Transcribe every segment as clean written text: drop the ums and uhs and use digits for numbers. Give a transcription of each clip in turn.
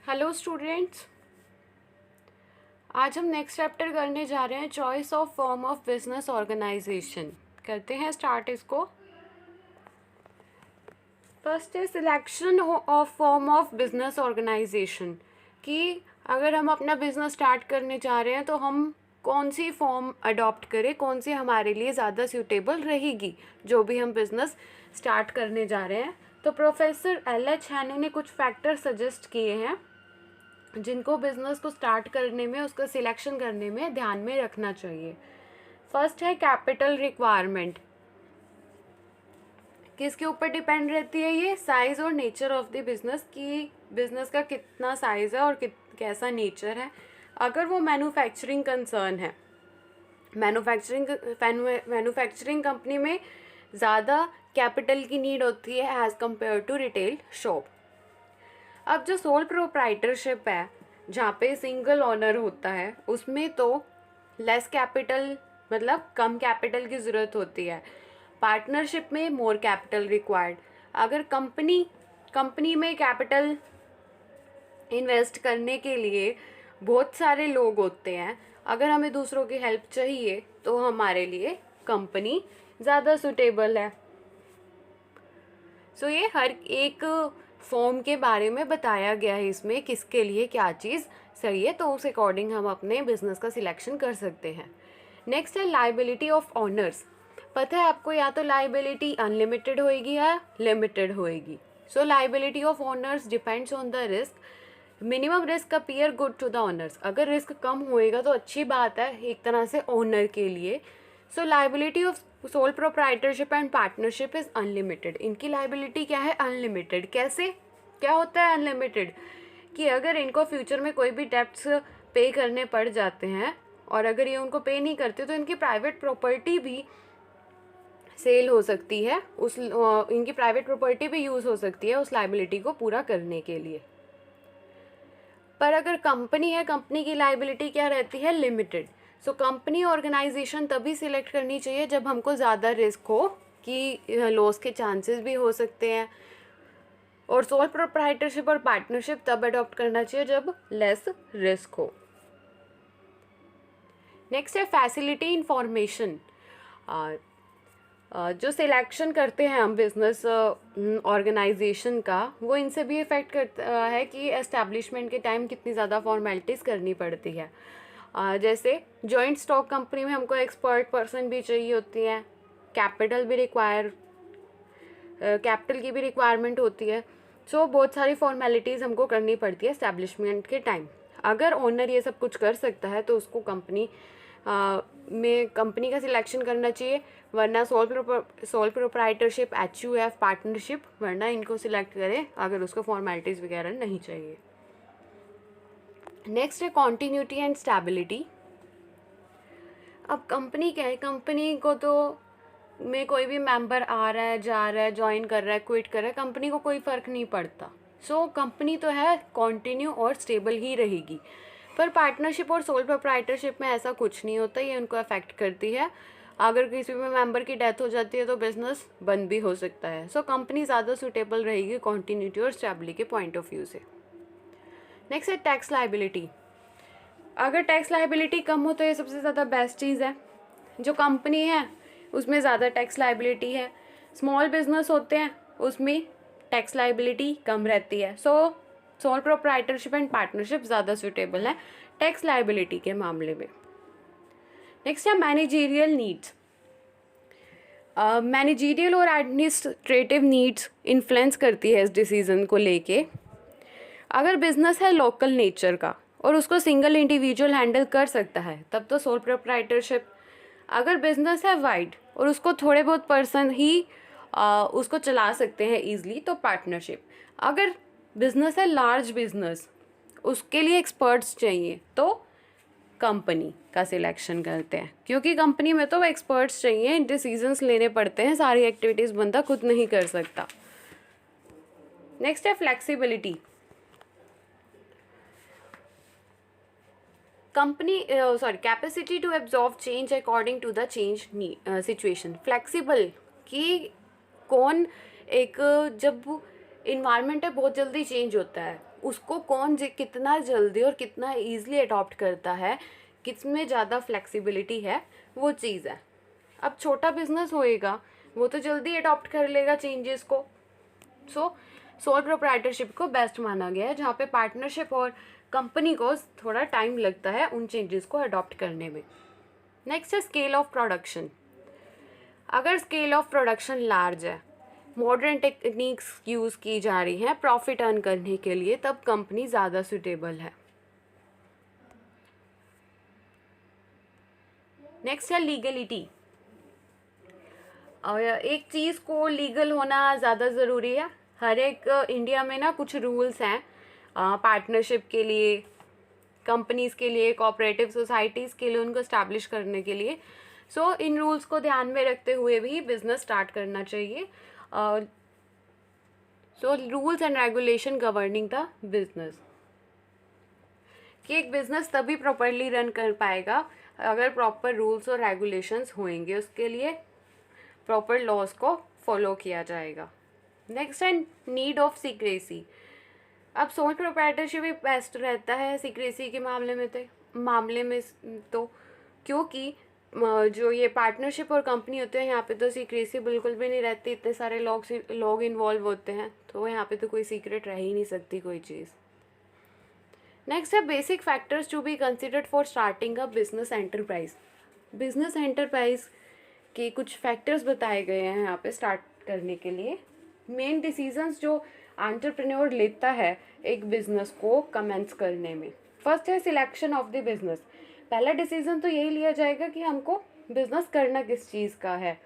Hello students, आज हम next chapter करने जा रहे हैं choice of form of business organisation. करते हैं स्टार्ट इसको। फर्स्ट है selection of form of business organisation, कि अगर हम अपना बिजनेस स्टार्ट करने जा रहे हैं तो हम कौन सी फॉर्म अडॉप्ट करें, कौन सी हमारे लिए ज़्यादा सूटेबल रहेगी जो भी हम बिज़नेस स्टार्ट करने जा रहे हैं। तो प्रोफेसर एल.एच. हैनी ने कुछ फैक्टर सजेस्ट किए हैं जिनको बिज़नेस को स्टार्ट करने में, उसका सिलेक्शन करने में ध्यान में रखना चाहिए। फर्स्ट है कैपिटल रिक्वायरमेंट। किसके ऊपर डिपेंड रहती है ये? साइज़ और नेचर ऑफ द बिज़नेस, की बिज़नेस का कितना साइज़ है और कैसा नेचर है। अगर वो मैन्युफैक्चरिंग कंसर्न है, मैन्युफैक्चरिंग कंपनी में ज़्यादा कैपिटल की नीड होती है as compare to retail shop. अब जो सोल प्रोप्राइटरशिप है, जहाँ पे सिंगल ओनर होता है, उसमें तो लेस कैपिटल, मतलब कम कैपिटल की ज़रूरत होती है। पार्टनरशिप में मोर कैपिटल रिक्वायर्ड। अगर कंपनी में कैपिटल इन्वेस्ट करने के लिए बहुत सारे लोग होते हैं, अगर हमें दूसरों की हेल्प चाहिए तो हमारे लिए कंपनी ज़्यादा सूटेबल है। सो ये हर एक फॉर्म के बारे में बताया गया है इसमें, किसके लिए क्या चीज़ सही है, तो उस अकॉर्डिंग हम अपने बिजनेस का सिलेक्शन कर सकते हैं। नेक्स्ट है लाइबिलिटी ऑफ ऑनर्स। पता है आपको, या तो लाइबिलिटी अनलिमिटेड होएगी या लिमिटेड होएगी। So liability of owners depends on the risk. Minimum risk appear good to the owners. अगर रिस्क कम होएगा तो अच्छी बात है एक तरह से ओनर के लिए। सो liability of sole proprietorship and partnership is unlimited. इनकी लाइबिलिटी क्या है? अनलिमिटेड। कैसे, क्या होता है अनलिमिटेड? कि अगर इनको फ्यूचर में कोई भी डेब्ट्स पे करने पड़ जाते हैं और अगर ये उनको पे नहीं करते तो इनकी प्राइवेट प्रॉपर्टी भी सेल हो सकती है, इनकी प्राइवेट प्रॉपर्टी भी यूज़ हो सकती है उस लाइबिलिटी को पूरा करने के लिए। पर अगर कंपनी है, कंपनी की लाइबिलिटी क्या रहती है? लिमिटेड। सो कंपनी ऑर्गेनाइजेशन तभी सिलेक्ट करनी चाहिए जब हमको ज़्यादा रिस्क हो, कि लॉस के चांसेस भी हो सकते हैं। और सोल प्रोप्राइटरशिप और पार्टनरशिप तब अडॉप्ट करना चाहिए जब लेस रिस्क हो। नेक्स्ट है फैसिलिटी इंफॉर्मेशन। जो सिलेक्शन करते हैं हम बिजनेस ऑर्गेनाइजेशन का, वो इनसे भी इफ़ेक्ट करता है कि एस्टैब्लिशमेंट के टाइम कितनी ज़्यादा फॉर्मेलिटीज़ करनी पड़ती है। जैसे जॉइंट स्टॉक कंपनी में हमको एक्सपर्ट पर्सन भी चाहिए होती है, कैपिटल की भी रिक्वायरमेंट होती है। सो बहुत सारी फॉर्मेलिटीज़ हमको करनी पड़ती है एस्टैब्लिशमेंट के टाइम। अगर ओनर ये सब कुछ कर सकता है तो उसको कंपनी का सिलेक्शन करना चाहिए, वरना सोल प्रोप्राइटरशिप, HUF, पार्टनरशिप, वरना इनको सिलेक्ट करें अगर उसको फॉर्मेलिटीज़ वगैरह नहीं चाहिए। नेक्स्ट है कॉन्टीन्यूटी एंड स्टेबिलिटी। अब कंपनी क्या है? कंपनी को तो में कोई भी मेंबर आ रहा है, जा रहा है, ज्वाइन कर रहा है, क्विट कर रहा है, कंपनी को कोई फ़र्क नहीं पड़ता। सो कंपनी तो है कॉन्टिन्यू और स्टेबल ही रहेगी। पर पार्टनरशिप और सोल प्रोप्राइटरशिप में ऐसा कुछ नहीं होता, ये उनको अफेक्ट करती है। अगर किसी भी मेंबर की डेथ हो जाती है तो बिज़नेस बंद भी हो सकता है। सो कंपनी ज़्यादा सूटेबल रहेगी कॉन्टीन्यूटी और स्टेबिलिटी के पॉइंट ऑफ व्यू से। नेक्स्ट है टैक्स लाइबिलिटी। अगर टैक्स लाइबिलिटी कम हो तो ये सबसे ज़्यादा बेस्ट चीज़ है। जो कंपनी है उसमें ज़्यादा टैक्स लाइबिलिटी है, स्मॉल बिजनेस होते हैं उसमें टैक्स लाइबिलिटी कम रहती है। So sole proprietorship and partnership ज़्यादा सूटेबल है टैक्स लाइबिलिटी के मामले में। नेक्स्ट है मैनेजरियल नीड्स। मैनेजरियल और एडमिनिस्ट्रेटिव नीड्स इन्फ्लुएंस करती है इस डिसीज़न को लेके। अगर बिजनेस है लोकल नेचर का और उसको सिंगल इंडिविजुअल हैंडल कर सकता है तब तो सोल प्रोप्राइटरशिप। अगर बिजनेस है वाइड और उसको थोड़े बहुत पर्सन ही उसको चला सकते हैं ईजिली, तो पार्टनरशिप। अगर बिजनेस है लार्ज बिजनेस, उसके लिए एक्सपर्ट्स चाहिए, तो कंपनी का सिलेक्शन करते हैं, क्योंकि कंपनी में तो एक्सपर्ट्स चाहिए, डिसीजंस लेने पड़ते हैं, सारी एक्टिविटीज़ बंदा खुद नहीं कर सकता। नेक्स्ट है flexibility. Capacity to absorb change according to the change situation. Flexible, कि कौन एक, जब इन्वायरमेंट है बहुत जल्दी चेंज होता है, उसको कौन कितना जल्दी और कितना ईजिली अडॉप्ट करता है, किसमें ज़्यादा फ्लेक्सिबिलिटी है, वो चीज़ है। अब छोटा बिजनेस होएगा वो तो जल्दी अडॉप्ट कर लेगा चेंजेस को। सो सोल प्रोप्राइटरशिप को बेस्ट माना गया है, जहाँ पे पार्टनरशिप और कंपनी को थोड़ा टाइम लगता है उन चेंजेस को अडॉप्ट करने में। नेक्स्ट है स्केल ऑफ प्रोडक्शन। अगर स्केल ऑफ प्रोडक्शन लार्ज है, मॉडर्न टेक्निक्स यूज़ की जा रही हैं प्रॉफिट अर्न करने के लिए, तब कंपनी ज़्यादा सूटेबल है। नेक्स्ट है लीगलिटी। और एक चीज़ को लीगल होना ज़्यादा ज़रूरी है। हर एक इंडिया में ना कुछ रूल्स हैं पार्टनरशिप के लिए, कंपनीज़ के लिए, कोऑपरेटिव सोसाइटीज़ के लिए, उनको इस्टेब्लिश करने के लिए। सो इन रूल्स को ध्यान में रखते हुए भी बिज़नेस स्टार्ट करना चाहिए। So rules and regulation governing the business, कि एक बिज़नेस तभी प्रॉपरली रन कर पाएगा अगर प्रॉपर रूल्स और रेगुलेशंस होंगे, उसके लिए प्रॉपर लॉज को फॉलो किया जाएगा। नेक्स्ट है नीड ऑफ सीक्रेसी। अब सोल प्रोप्राइटरशिप ही बेस्ट रहता है सीक्रेसी के मामले में तो क्योंकि जो ये पार्टनरशिप और कंपनी होते हैं यहाँ पे तो सीक्रेसी बिल्कुल भी नहीं रहती, इतने सारे लोग इन्वॉल्व होते हैं, तो यहाँ पे तो कोई सीक्रेट रह ही नहीं सकती कोई चीज़। नेक्स्ट है basic factors to be considered for starting a business enterprise. Business enterprise के कुछ फैक्टर्स बताए गए हैं यहाँ पे स्टार्ट करने के लिए। मेन डिसीजंस जो एंटरप्रेन्योर लेता है एक बिजनेस को कमेंस करने में। फर्स्ट है सिलेक्शन ऑफ द बिजनेस। पहला डिसीजन तो यही लिया जाएगा कि हमको बिजनेस करना किस चीज़ का है।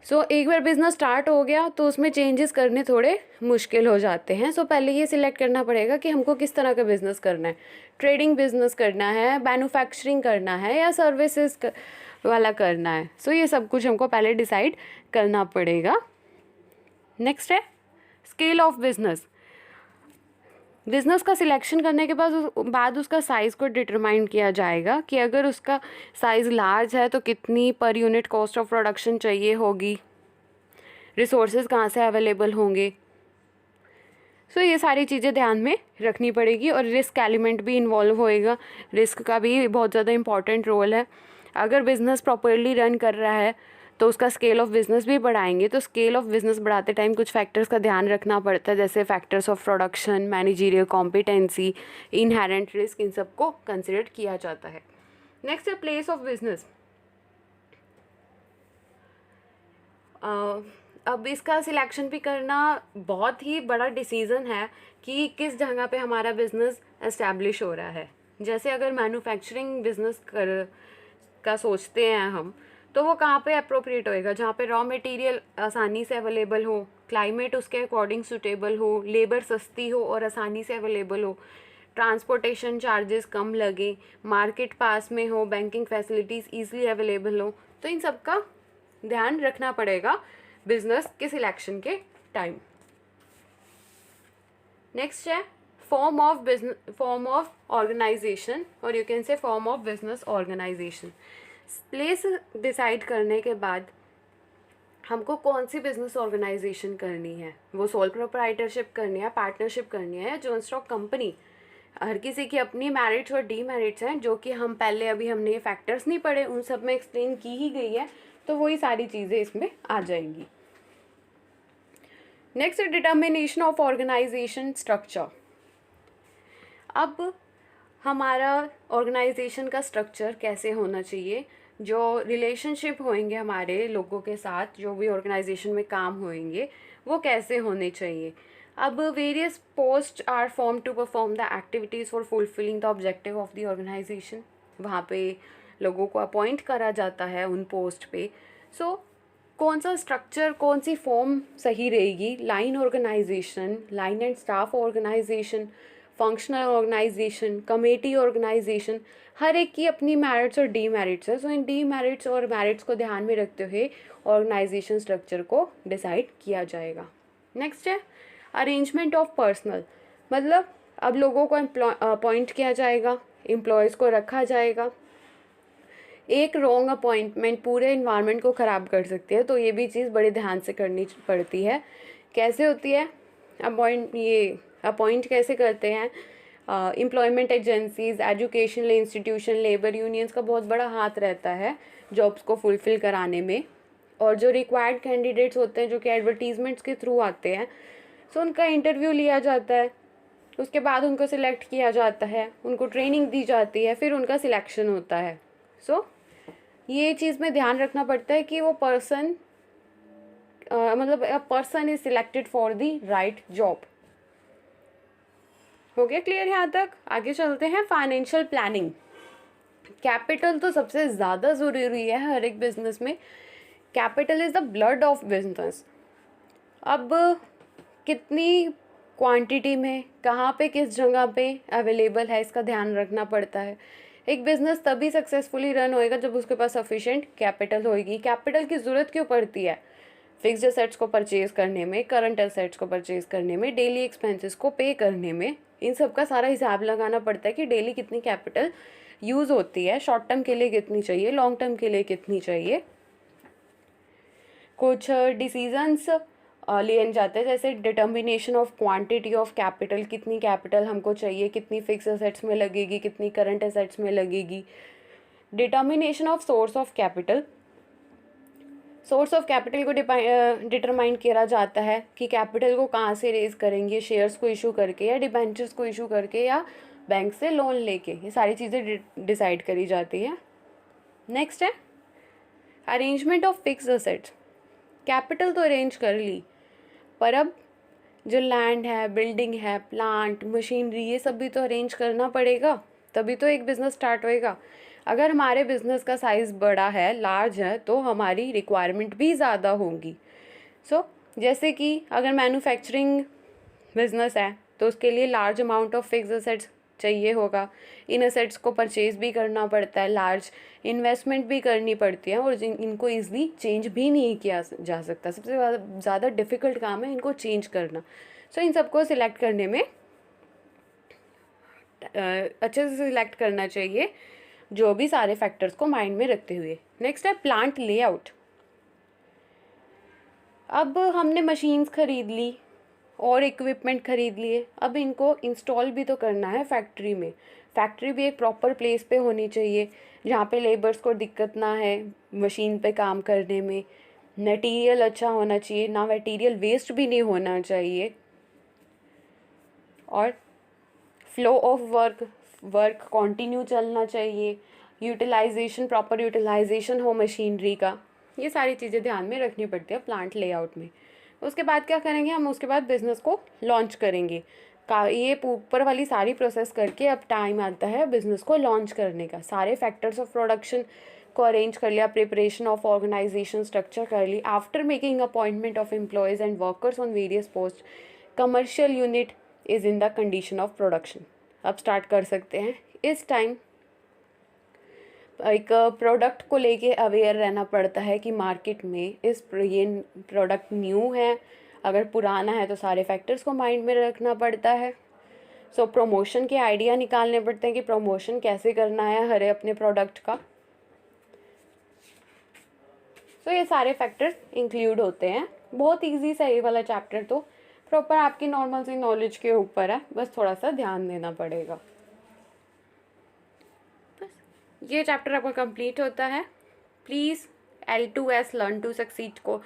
सो एक बार बिजनेस स्टार्ट हो गया तो उसमें चेंजेस करने थोड़े मुश्किल हो जाते हैं। सो पहले ये सिलेक्ट करना पड़ेगा कि हमको किस तरह का बिजनेस करना है। ट्रेडिंग बिजनेस करना है, मैन्युफैक्चरिंग करना है, या सर्विसेज वाला करना है। सो ये सब कुछ हमको पहले डिसाइड करना पड़ेगा। नेक्स्ट है स्केल ऑफ बिजनेस। बिजनेस का सिलेक्शन करने के बाद उसका साइज़ को डिटरमाइन किया जाएगा कि अगर उसका साइज़ लार्ज है तो कितनी per unit cost of production चाहिए होगी, रिसोर्सेज कहाँ से अवेलेबल होंगे। सो ये सारी चीज़ें ध्यान में रखनी पड़ेगी और रिस्क एलिमेंट भी इन्वॉल्व होएगा। रिस्क का भी बहुत ज़्यादा इंपॉर्टेंट रोल है। अगर बिज़नेस प्रॉपरली रन कर रहा है तो उसका स्केल ऑफ बिजनेस भी बढ़ाएंगे। तो स्केल ऑफ बिजनेस बढ़ाते टाइम कुछ फैक्टर्स का ध्यान रखना पड़ता है, जैसे factors of production, managerial competency, inherent risk, इन सबको कंसिडर किया जाता है। नेक्स्ट है प्लेस ऑफ बिजनेस। अब इसका सिलेक्शन भी करना बहुत ही बड़ा डिसीज़न है कि किस जगह पे हमारा बिज़नेस एस्टैब्लिश हो रहा है। जैसे अगर मैन्युफैक्चरिंग बिजनेस का सोचते हैं हम, तो वो कहाँ पे अप्रोप्रिएट होएगा, जहाँ पे रॉ मटेरियल आसानी से अवेलेबल हो, क्लाइमेट उसके अकॉर्डिंग सूटेबल हो, लेबर सस्ती हो और आसानी से अवेलेबल हो, ट्रांसपोर्टेशन चार्जेस कम लगे, मार्केट पास में हो, बैंकिंग फैसिलिटीज़ ईजिली अवेलेबल हो। तो इन सब का ध्यान रखना पड़ेगा बिजनेस के सिलेक्शन के टाइम। नेक्स्ट है फॉर्म ऑफ ऑर्गेनाइजेशन, और you can say form of business organisation. Place decide करने के बाद हमको कौन सी बिजनेस ऑर्गेनाइजेशन करनी है, वो सोल प्रोप्राइटरशिप करनी है, पार्टनरशिप करनी है, या जॉइंट स्टॉक कंपनी। हर किसी की अपनी मेरिट्स और डीमेरिट्स हैं, जो कि हम पहले अभी हमने ये फैक्टर्स नहीं पढ़े, उन सब में एक्सप्लेन की ही गई है, तो वही सारी चीज़ें इसमें आ जाएंगी। Next determination of organisation structure. अब हमारा ऑर्गेनाइजेशन का स्ट्रक्चर कैसे होना चाहिए, जो रिलेशनशिप होंगे हमारे लोगों के साथ, जो भी ऑर्गेनाइजेशन में काम होंगे, वो कैसे होने चाहिए। अब various post are form to perform the activities for fulfilling the objective of the organisation. वहाँ पे लोगों को अपॉइंट करा जाता है उन पोस्ट पे। सो कौन सा स्ट्रक्चर, कौन सी फॉर्म सही रहेगी, line organisation, line and staff organisation, functional organisation, committee organisation, हर एक की अपनी मेरिट्स और डीमेरिट्स है। सो इन डीमेरिट्स और मेरिट्स को ध्यान में रखते हुए ऑर्गेनाइजेशन स्ट्रक्चर को डिसाइड किया जाएगा। नेक्स्ट है अरेंजमेंट ऑफ पर्सनल, मतलब अब लोगों को अपॉइंट किया जाएगा, एम्प्लॉयज़ को रखा जाएगा। एक रॉन्ग अपॉइंटमेंट पूरे इन्वायरमेंट को ख़राब कर सकती है, तो ये भी चीज़ बड़े ध्यान से करनी पड़ती है। कैसे होती है, अपॉइंट कैसे करते हैं, employment agencies, educational institution, labour unions का बहुत बड़ा हाथ रहता है जॉब्स को फुलफ़िल कराने में। और जो रिक्वायर्ड कैंडिडेट्स होते हैं जो कि एडवर्टीज़मेंट्स के थ्रू आते हैं, सो उनका इंटरव्यू लिया जाता है, उसके बाद उनको सिलेक्ट किया जाता है, उनको ट्रेनिंग दी जाती है, फिर उनका सिलेक्शन होता है। सो ये चीज़ में ध्यान रखना पड़ता है कि वो पर्सन मतलब a person is selected for the right job. हो गया क्लियर यहाँ तक? आगे चलते हैं फाइनेंशियल प्लानिंग। कैपिटल तो सबसे ज़्यादा ज़रूरी है हर एक बिजनेस में। Capital is the blood of business. अब कितनी क्वांटिटी में, कहाँ पे, किस जगह पे अवेलेबल है, इसका ध्यान रखना पड़ता है। एक बिज़नेस तभी सक्सेसफुली रन होएगा जब उसके पास सफिशिएंट कैपिटल होएगी। कैपिटल की ज़रूरत क्यों पड़ती है? फिक्स्ड एसेट्स को परचेज़ करने में, करंट एसेट्स को परचेज़ करने में, डेली एक्सपेंसेस को पे करने में, इन सब का सारा हिसाब लगाना पड़ता है कि डेली कितनी कैपिटल यूज़ होती है, शॉर्ट टर्म के लिए कितनी चाहिए, लॉन्ग टर्म के लिए कितनी चाहिए। कुछ डिसीजंस लिए जाते हैं, जैसे determination of quantity of capital, कितनी कैपिटल हमको चाहिए, कितनी फिक्स एसेट्स में लगेगी, कितनी करंट एसेट्स में लगेगी। Determination of source of capital, source of capital को डिटरमाइन किया जाता है कि कैपिटल को कहाँ से रेज करेंगे, शेयर्स को इशू करके या डिबेंचर्स को इशू करके या बैंक से लोन लेके, ये सारी चीज़ें डिसाइड करी जाती हैं। नेक्स्ट है arrangement of fixed assets. Capital तो अरेंज कर ली, पर अब जो लैंड है, बिल्डिंग है, प्लांट, मशीनरी, ये सब भी तो अरेंज करना पड़ेगा, तभी तो एक बिज़नेस स्टार्ट होएगा। अगर हमारे बिज़नेस का साइज़ बड़ा है, लार्ज है, तो हमारी रिक्वायरमेंट भी ज़्यादा होंगी। सो जैसे कि अगर मैन्युफैक्चरिंग बिज़नेस है तो उसके लिए large amount of fixed assets चाहिए होगा। इन एसेट्स को परचेज भी करना पड़ता है, लार्ज इन्वेस्टमेंट भी करनी पड़ती है, और इनको ईज़िली चेंज भी नहीं किया जा सकता। सबसे ज़्यादा डिफ़िकल्ट काम है इनको चेंज करना। सो इन सबको सिलेक्ट करने में अच्छे से सिलेक्ट करना चाहिए, जो भी सारे फैक्टर्स को माइंड में रखते हुए। नेक्स्ट है प्लांट लेआउट। अब हमने मशीन्स खरीद ली और इक्विपमेंट खरीद लिए, अब इनको इंस्टॉल भी तो करना है फैक्ट्री में। फैक्ट्री भी एक प्रॉपर प्लेस पे होनी चाहिए जहाँ पे लेबर्स को दिक्कत ना है मशीन पे काम करने में। मटेरियल अच्छा होना चाहिए, ना मटेरियल वेस्ट भी नहीं होना चाहिए, और फ्लो ऑफ वर्क कंटिन्यू चलना चाहिए, यूटिलाइजेशन, प्रॉपर यूटिलाइजेशन हो मशीनरी का। ये सारी चीज़ें ध्यान में रखनी पड़ती है प्लांट लेआउट में। उसके बाद क्या करेंगे हम? उसके बाद बिज़नेस को लॉन्च करेंगे। ये ऊपर वाली सारी प्रोसेस करके अब टाइम आता है बिज़नेस को लॉन्च करने का। सारे फैक्टर्स ऑफ प्रोडक्शन को अरेंज कर लिया, प्रिपरेशन ऑफ ऑर्गेनाइजेशन स्ट्रक्चर कर ली। After making appointment of employees and workers on various post, commercial unit is in the condition of production. अब स्टार्ट कर सकते हैं। इस टाइम एक प्रोडक्ट को लेके अवेयर रहना पड़ता है कि मार्केट में ये प्रोडक्ट न्यू है, अगर पुराना है तो सारे फैक्टर्स को माइंड में रखना पड़ता है। सो प्रमोशन के आइडिया निकालने पड़ते हैं कि प्रमोशन कैसे करना है हर अपने प्रोडक्ट का। सो ये सारे फैक्टर्स इंक्लूड होते हैं। बहुत ईजी सा ये वाला चैप्टर तो प्रॉपर आपकी नॉर्मल सी नॉलेज के ऊपर है, बस थोड़ा सा ध्यान देना पड़ेगा। ये चैप्टर आपका कंप्लीट होता है। Please L2S learn to succeed को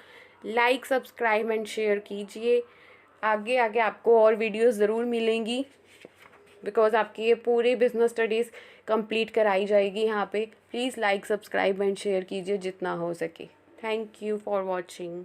लाइक, सब्सक्राइब एंड शेयर कीजिए। आगे आगे आपको और वीडियोस ज़रूर मिलेंगी, बिकॉज आपकी ये पूरी बिजनेस स्टडीज़ कंप्लीट कराई जाएगी यहाँ पे। Please like, subscribe and share कीजिए जितना हो सके। Thank you for watching.